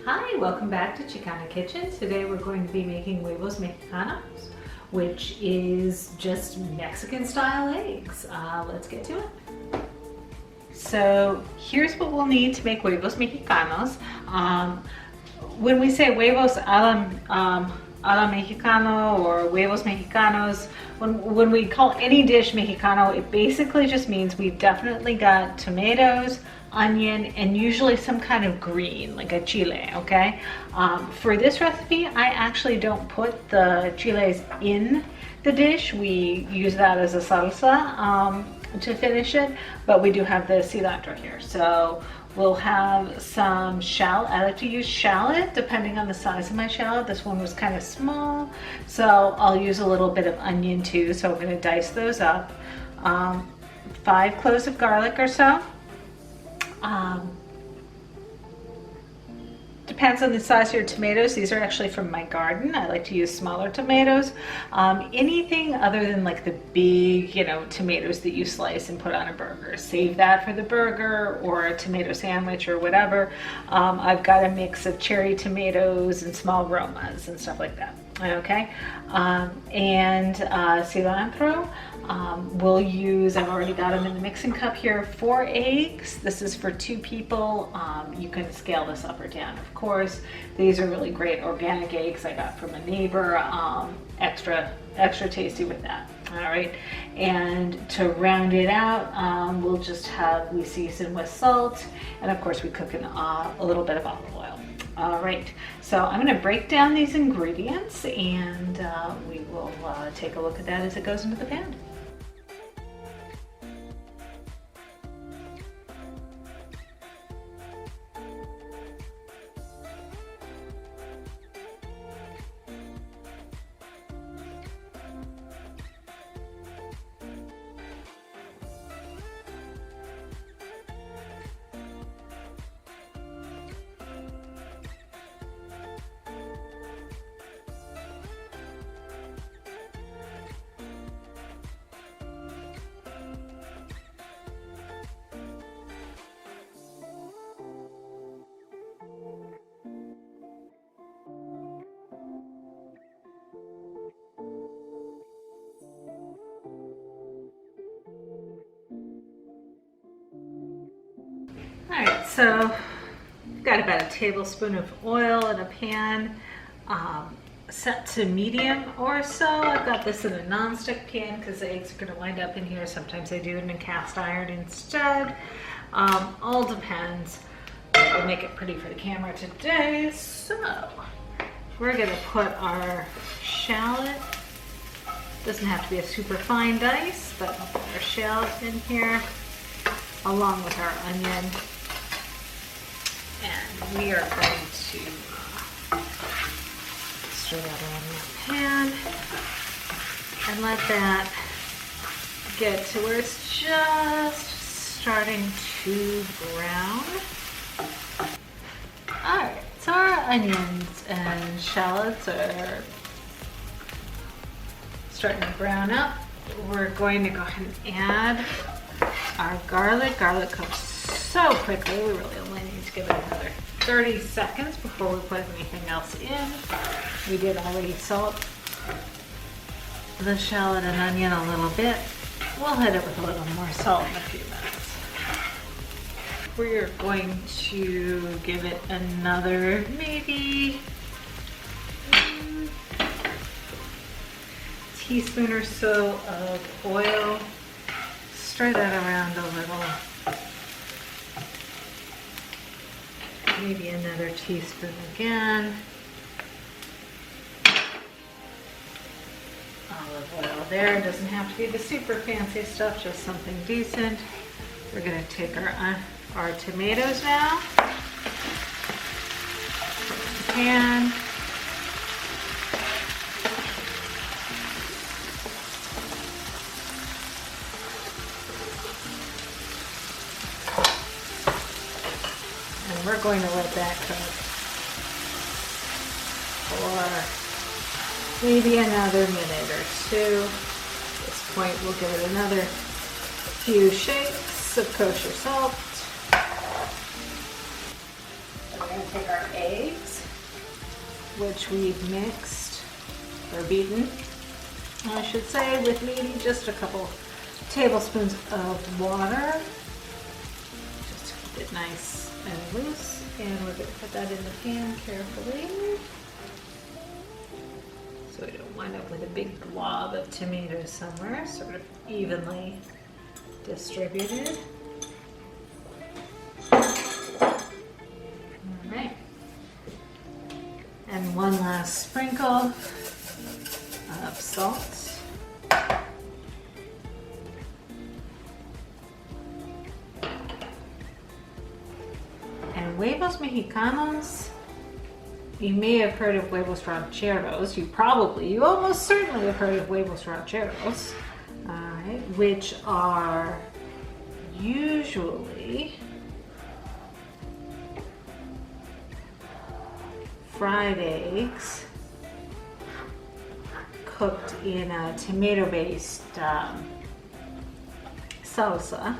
Hi, welcome back to Chicana Kitchen. Today we're going to be making Huevos Mexicanos, which is just Mexican style eggs. Let's get to it. So here's what we'll need to make Huevos Mexicanos. When we say huevos a la mexicano or huevos mexicanos, when we call any dish mexicano, it basically just means we've definitely got tomatoes, onion, and usually some kind of green, like a chile, okay? For this recipe, I actually don't put the chiles in the dish. We use that as a salsa to finish it, but we do have the cilantro here. So we'll have some shallot. I like to use shallot depending on the size of my shallot. This one was kind of small, so I'll use a little bit of onion too. So I'm gonna dice those up. 5 cloves of garlic or so. Depends on the size of your tomatoes. These are actually from my garden. I like to use smaller tomatoes. Anything other than like the big, tomatoes that you slice and put on a burger. Save that for the burger or a tomato sandwich or whatever. I've got a mix of cherry tomatoes and small Romas and stuff like that. Okay, and cilantro. We'll use, I've already got them in the mixing cup here, 4 eggs. This is for 2 people. You can scale this up or down, of course. These are really great organic eggs I got from a neighbor. Extra tasty with that. All right, and to round it out, we season with salt, and of course we cook in a little bit of olive oil. All right, so I'm going to break down these ingredients, and we will take a look at that as it goes into the pan. All right, so I've got about a tablespoon of oil in a pan, set to medium or so. I've got this in a nonstick pan because the eggs are going to wind up in here. Sometimes I do it in a cast iron instead. All depends. We'll make it pretty for the camera today. So we're going to put our shallot. Doesn't have to be a super fine dice, but we'll put our shallot in here along with our onion. And we are going to stir that around in the pan and let that get to where it's just starting to brown. All right, so our onions and shallots are starting to brown up. We're going to go ahead and add our garlic. Garlic cooks so quickly. We really only need to give it another 30 seconds before we put anything else in. We did already salt the shallot and onion a little bit. We'll hit it with a little more salt in a few minutes. We're going to give it another maybe teaspoon or so of oil. Stir that around a little. Maybe another teaspoon again. Olive oil there. It doesn't have to be the super fancy stuff, just something decent. We're going to take our tomatoes now. Put in the pan. We're going to let that cook for maybe another minute or 2. At this point, we'll give it another few shakes of kosher salt. going to take our eggs, which we've mixed or beaten, I should say, with maybe just a couple tablespoons of water, just to keep it nice and loose. And we're going to put that in the pan carefully, so we don't wind up with a big glob of tomatoes somewhere, sort of evenly distributed. Alright. And one last sprinkle of salt. And huevos mexicanos, you may have heard of huevos rancheros. You almost certainly have heard of huevos rancheros, which are usually fried eggs cooked in a tomato-based salsa.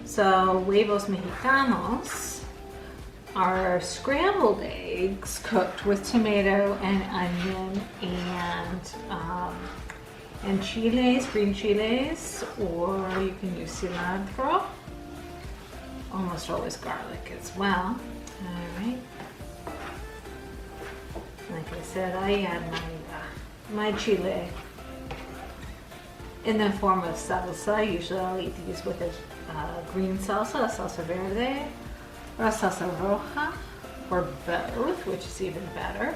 So huevos mexicanos are scrambled eggs cooked with tomato and onion and chiles, green chiles, or you can use cilantro. Almost always garlic as well. All right. Like I said, I add my chile in the form of salsa. Usually I'll eat these with a green salsa, a salsa verde, or a salsa roja, or both, which is even better.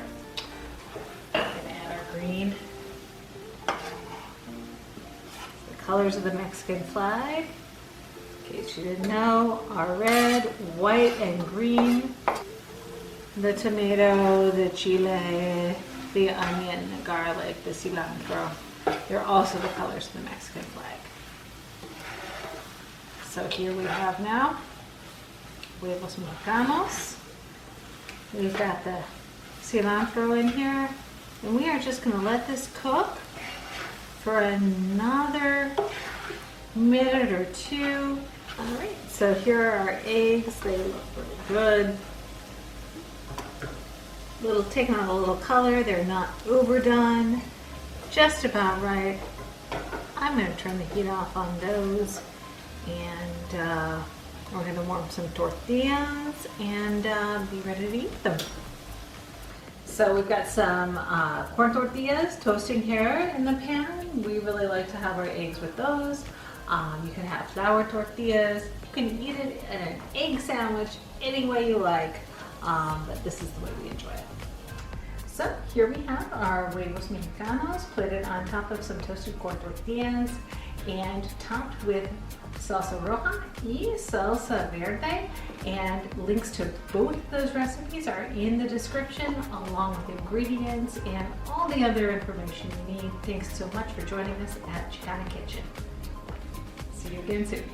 We're gonna add our green. The colors of the Mexican flag, in case you didn't know, are red, white, and green. The tomato, the chile, the onion, the garlic, the cilantro, they're also the colors of the Mexican flag. So here we have now huevos mexicanos. We've got the cilantro in here, and we are just going to let this cook for another minute or two. All right, so here are our eggs. They look really good. Taking on a little color. They're not overdone, just about right. I'm going to turn the heat off on those, and we're going to warm some tortillas and be ready to eat them. So we've got some corn tortillas toasting here in the pan. We really like to have our eggs with those. You can have flour tortillas. You can eat it in an egg sandwich any way you like, but this is the way we enjoy it. So here we have our huevos mexicanos plated on top of some toasted corn tortillas and topped with salsa roja y salsa verde, and links to both those recipes are in the description, along with ingredients and all the other information you need. Thanks so much for joining us at Chicana Kitchen. See you again soon.